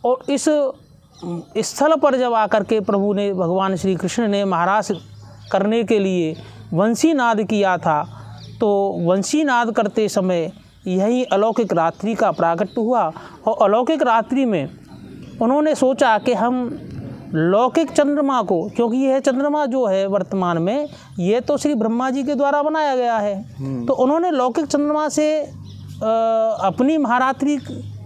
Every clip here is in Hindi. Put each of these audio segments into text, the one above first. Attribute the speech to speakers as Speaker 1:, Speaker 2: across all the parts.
Speaker 1: और इस स्थल पर जब आकर के प्रभु ने, भगवान श्री कृष्ण ने महारास करने के लिए वंशी नाद किया था, तो वंशी नाद करते समय यही अलौकिक रात्रि का प्राकट्य हुआ। और अलौकिक रात्रि में उन्होंने सोचा कि हम लौकिक चंद्रमा को, क्योंकि यह चंद्रमा जो है वर्तमान में ये तो श्री ब्रह्मा जी के द्वारा बनाया गया है, तो उन्होंने लौकिक चंद्रमा से अपनी महारात्रि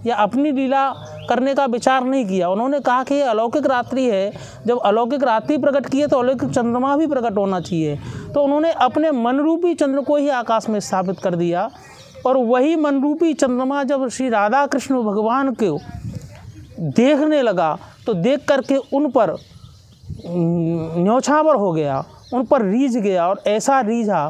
Speaker 1: या अपनी लीला करने का विचार नहीं किया। उन्होंने कहा कि ये अलौकिक रात्रि है, जब अलौकिक रात्रि प्रकट की है तो अलौकिक चंद्रमा भी प्रकट होना चाहिए। तो उन्होंने अपने मनरूपी चंद्र को ही आकाश में स्थापित कर दिया, और वही मनरूपी चंद्रमा जब श्री राधा कृष्ण भगवान को देखने लगा तो देख करके उन पर न्यौछावर हो गया, उन पर रीझ गया, और ऐसा रीझा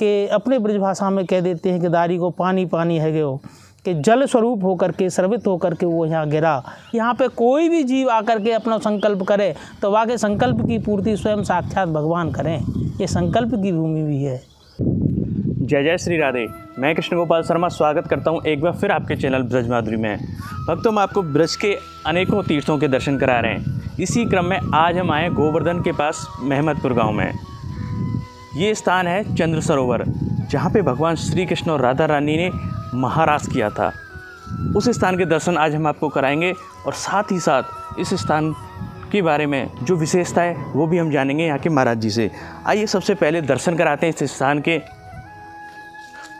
Speaker 1: कि अपने ब्रज भाषा में कह देते हैं कि दारी को पानी पानी है गयो, कि जल स्वरूप होकर के, सर्वित होकर के वो यहाँ गिरा। यहाँ पे कोई भी जीव आकर के अपना संकल्प करे तो वाकई संकल्प की पूर्ति स्वयं साक्षात भगवान करें। ये संकल्प की भूमि भी है।
Speaker 2: जय जय श्री राधे। मैं कृष्ण गोपाल शर्मा स्वागत करता हूं एक बार फिर आपके चैनल ब्रज माधुरी में। भक्तों, हम आपको ब्रज के अनेकों तीर्थों के दर्शन करा रहे हैं। इसी क्रम में आज हम आए गोवर्धन के पास महमदपुर गांव में। ये स्थान है चंद्र सरोवर, जहां पे भगवान श्री कृष्ण और राधा रानी ने महारास किया था। उस स्थान के दर्शन आज हम आपको कराएंगे, और साथ ही साथ इस स्थान के बारे में जो विशेषता है वो भी हम जानेंगे यहाँ के महाराज जी से। आइए सबसे पहले दर्शन कराते हैं इस स्थान के।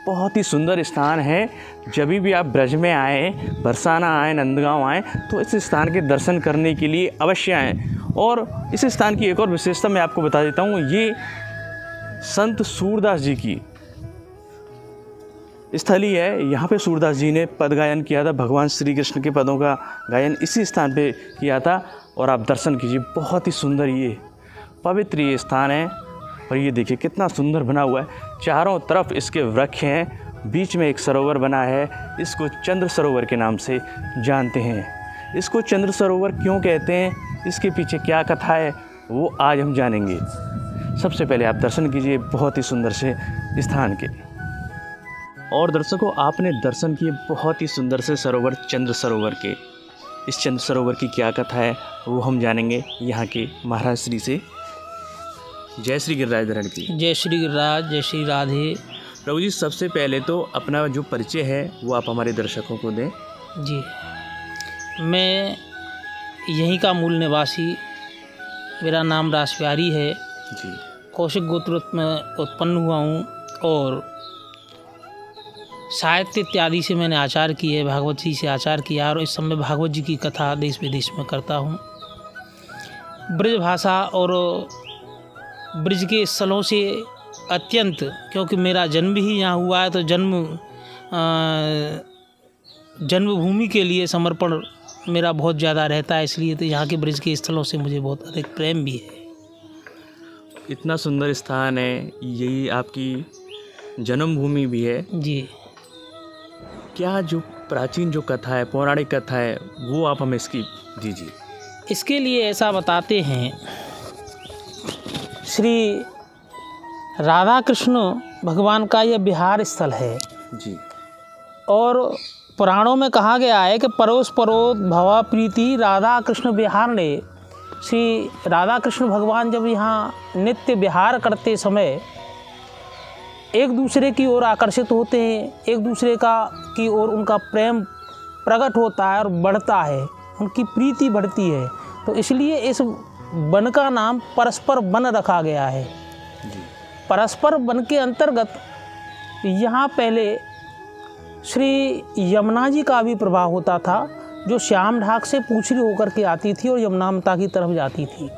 Speaker 2: बहुत ही सुंदर स्थान है। जब भी आप ब्रज में आए, बरसाना आए, नंदगांव आए, तो इस स्थान के दर्शन करने के लिए अवश्य आएँ। और इस स्थान की एक और विशेषता मैं आपको बता देता हूँ, ये संत सूरदास जी की स्थली है। यहाँ पे सूरदास जी ने पद गायन किया था, भगवान श्री कृष्ण के पदों का गायन इसी स्थान पे किया था। और आप दर्शन कीजिए, बहुत ही सुंदर ये पवित्र ये स्थान है। और ये देखिए कितना सुंदर बना हुआ है, चारों तरफ इसके वृक्ष हैं, बीच में एक सरोवर बना है। इसको चंद्र सरोवर के नाम से जानते हैं। इसको चंद्र सरोवर क्यों कहते हैं, इसके पीछे क्या कथा है, वो आज हम जानेंगे। सबसे पहले आप दर्शन कीजिए बहुत ही सुंदर से स्थान के। और दर्शकों, आपने दर्शन किए बहुत ही सुंदर से सरोवर चंद्र सरोवर के। इस चंद्र सरोवर की क्या कथा है वो हम जानेंगे यहाँ के महाराज श्री से। जय श्री गिरिराज धरण की।
Speaker 1: जय श्री गिरिराज, जय श्री राधे।
Speaker 2: प्रभु जी, सबसे पहले तो अपना जो परिचय है वो आप हमारे दर्शकों को दें।
Speaker 1: जी, मैं यहीं का मूल निवासी, मेरा नाम रासप्यारी है
Speaker 2: जी।
Speaker 1: कौशिक गोत्र में उत्पन्न हुआ हूँ, और साहित्य इत्यादि से मैंने आचार की है, भागवत जी से आचार किया, और इस समय भागवत जी की कथा देश विदेश में करता हूँ। ब्रज भाषा और ब्रज के स्थलों से अत्यंत, क्योंकि मेरा जन्म ही यहाँ हुआ है, तो जन्मभूमि के लिए समर्पण मेरा बहुत ज़्यादा रहता है, इसलिए तो यहाँ के ब्रज के स्थलों से मुझे बहुत अधिक प्रेम भी है।
Speaker 2: इतना सुंदर स्थान है, यही आपकी जन्मभूमि भी है
Speaker 1: जी।
Speaker 2: क्या जो प्राचीन जो कथा है, पौराणिक कथा है, वो आप हमें इसकी दीजिए।
Speaker 1: इसके लिए ऐसा बताते हैं, श्री राधा कृष्ण भगवान का यह विहार स्थल है
Speaker 2: जी।
Speaker 1: और पुराणों में कहा गया है कि परोस परोस भवा प्रीति राधा कृष्ण विहार ने। श्री राधा कृष्ण भगवान जब यहाँ नित्य विहार करते समय एक दूसरे की ओर आकर्षित होते हैं, एक दूसरे की ओर उनका प्रेम प्रकट होता है और बढ़ता है, उनकी प्रीति बढ़ती है। तो इसलिए इस वन का नाम परस्पर वन रखा गया है। परस्पर वन के अंतर्गत यहाँ पहले श्री यमुना जी का भी प्रभाव होता था, जो श्याम ढाक से पूछरी होकर के आती थी और यमुना माता की तरफ जाती थी।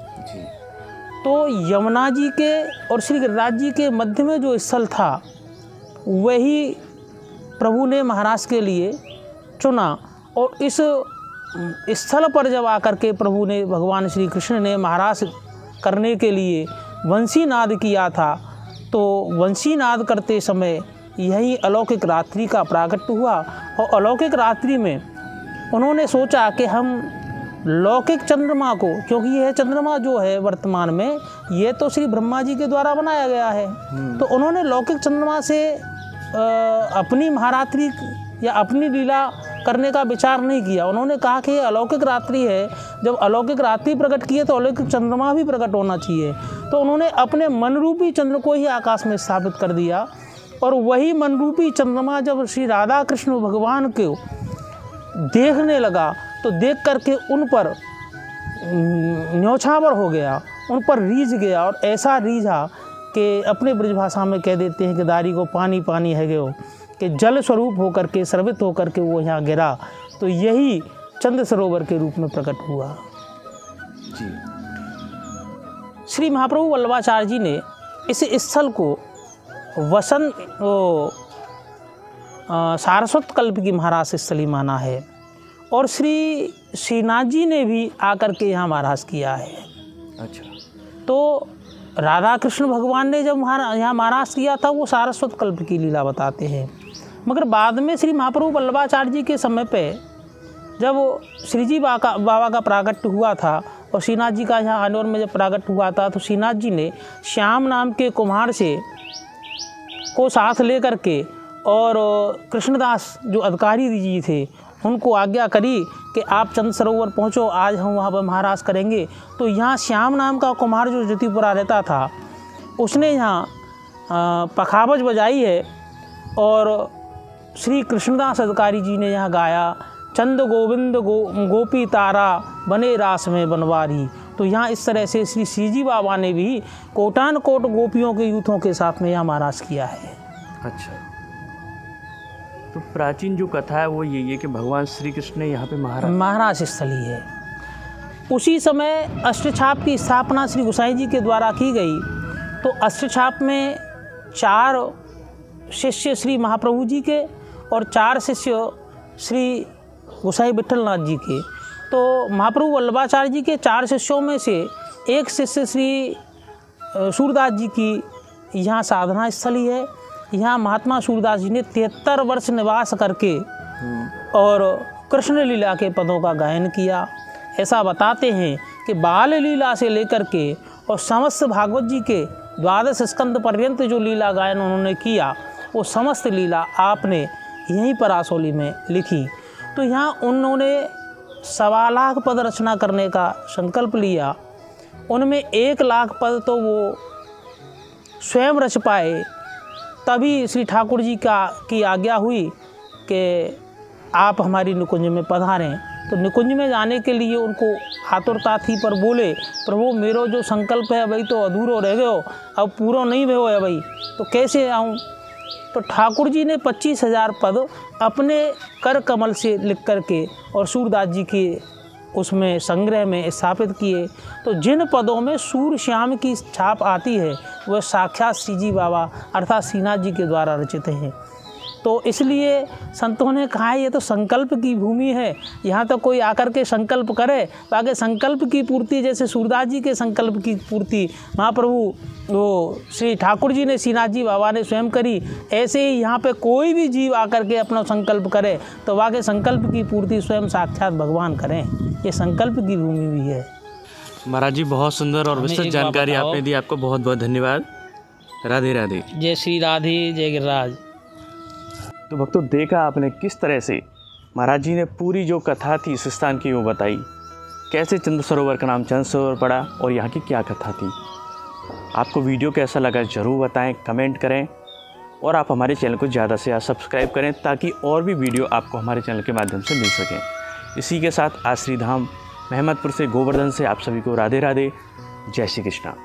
Speaker 1: तो यमुना जी के और श्री गिरिराज जी के मध्य में जो स्थल था, वही प्रभु ने महाराज के लिए चुना। और इस स्थल पर जब आकर के प्रभु ने, भगवान श्री कृष्ण ने महाराज करने के लिए वंशी नाद किया था, तो वंशी नाद करते समय यही अलौकिक रात्रि का प्राकट्य हुआ। और अलौकिक रात्रि में उन्होंने सोचा कि हम लौकिक चंद्रमा को, क्योंकि यह चंद्रमा जो है वर्तमान में ये तो श्री ब्रह्मा जी के द्वारा बनाया गया है, तो उन्होंने लौकिक चंद्रमा से अपनी महारात्रि या अपनी लीला करने का विचार नहीं किया। उन्होंने कहा कि ये अलौकिक रात्रि है, जब अलौकिक रात्रि प्रकट की है तो अलौकिक चंद्रमा भी प्रकट होना चाहिए। तो उन्होंने अपने मन रूपी चंद्र को ही आकाश में स्थापित कर दिया, और वही मन रूपी चंद्रमा जब श्री राधा कृष्ण भगवान को देखने लगा तो देख करके उन पर न्यौछावर हो गया, उन पर रीझ गया, और ऐसा रीझा कि अपने ब्रजभाषा में कह देते हैं कि दारी को पानी पानी है गयो, कि जल स्वरूप होकर के सर्वित होकर के वो यहाँ गिरा। तो यही चंद्र सरोवर के रूप में प्रकट हुआ
Speaker 2: जी।
Speaker 1: श्री महाप्रभु वल्लभाचार्य जी ने इस स्थल को सारस्वत कल्प की महाराज स्थली माना है, और श्री श्रीनाथ जी ने भी आकर के यहाँ महाराज किया है।
Speaker 2: अच्छा।
Speaker 1: तो राधा कृष्ण भगवान ने जब यहाँ महाराज किया था वो सारस्वत कल्प की लीला बताते हैं, मगर बाद में श्री महाप्रभु वल्लभाचार्य जी के समय पे जब श्रीजी बाबा का प्राकट्य हुआ था और श्रीनाथ जी का यहाँ आनौर में जब प्राकट हुआ था, तो श्रीनाथ जी ने श्याम नाम के कुम्हार से को साथ लेकर के और कृष्णदास जो अधिकारी जी थे उनको आज्ञा करी कि आप चंद्र सरोवर पहुँचो, आज हम वहाँ पर महाराज करेंगे। तो यहाँ श्याम नाम का कुम्हार जो ज्योतिपुरा रहता था उसने यहाँ पखावज बजाई है, और श्री कृष्णदास अधिकारी जी ने यहाँ गाया, चंद गोविंद गोपी तारा बने रास में बनवारी। तो यहाँ इस तरह से श्री श्रीजी बाबा ने भी कोटान कोट गोपियों के यूथों के साथ में यहाँ महाराज किया है।
Speaker 2: अच्छा। तो प्राचीन जो कथा है वो यही है कि भगवान श्री कृष्ण ने यहाँ पे महाराज
Speaker 1: स्थली है। उसी समय अष्टछाप की स्थापना श्री गोसाई जी के द्वारा की गई। तो अष्टछाप में 4 शिष्य श्री महाप्रभु जी के और 4 शिष्य श्री गोसाई विठलनाथ जी के। तो महाप्रभु वल्लभाचार्य जी के 4 शिष्यों में से एक शिष्य श्री सूरदास जी की यहाँ साधना स्थली है। यहाँ महात्मा सूरदास जी ने 73 वर्ष निवास करके और कृष्ण लीला के पदों का गायन किया। ऐसा बताते हैं कि बाल लीला से लेकर के और समस्त भागवत जी के 12 स्कंद पर्यंत जो लीला गायन उन्होंने किया वो समस्त लीला आपने यहीं पर आसोली में लिखी। तो यहाँ उन्होंने 1.25 लाख पद रचना करने का संकल्प लिया। उनमें 1 लाख पद तो वो स्वयं रच पाए, तभी श्री ठाकुर जी की आज्ञा हुई कि आप हमारी निकुंज में पधारें। तो निकुंज में जाने के लिए उनको आतुरता थी, पर बोले प्रभु मेरो जो संकल्प है भाई तो अधूरो रह गयो, अब पूरा नहीं भयो है भाई, तो कैसे आऊँ। तो ठाकुर जी ने 25,000 पद अपने कर कमल से लिख करके और सूरदास जी के उसमें संग्रह में स्थापित किए। तो जिन पदों में सूर श्याम की छाप आती है वह साक्षात श्रीजी बाबा अर्थात श्रीनाथ जी के द्वारा रचित हैं। तो इसलिए संतों ने कहा ये तो संकल्प की भूमि है, यहाँ तो कोई आकर के संकल्प करे तो आगे संकल्प की पूर्ति जैसे सूरदास जी के संकल्प की पूर्ति महाप्रभु वो श्री ठाकुर जी ने श्रीनाथ जी बाबा ने स्वयं करी, ऐसे ही यहाँ पे कोई भी जीव आकर के अपना संकल्प करे तो वाकई संकल्प की पूर्ति स्वयं साक्षात भगवान करें। ये संकल्प की भूमि भी है।
Speaker 2: महाराज जी बहुत सुंदर और विस्तृत जानकारी आपने दी, आपको बहुत बहुत धन्यवाद। राधे राधे।
Speaker 1: जय श्री राधे, जय गिरिराज।
Speaker 2: तो भक्तों देखा आपने किस तरह से महाराज जी ने पूरी जो कथा थी इस स्थान की वो बताई, कैसे चंद्र सरोवर का नाम चंद्र सरोवर पड़ा और यहाँ की क्या कथा थी। आपको वीडियो कैसा लगा ज़रूर बताएं, कमेंट करें और आप हमारे चैनल को ज़्यादा से ज़्यादा सब्सक्राइब करें ताकि और भी वीडियो आपको हमारे चैनल के माध्यम से मिल सकें। इसी के साथ आश्री धाम महमदपुर से गोवर्धन से आप सभी को राधे राधे, जय श्री कृष्णा।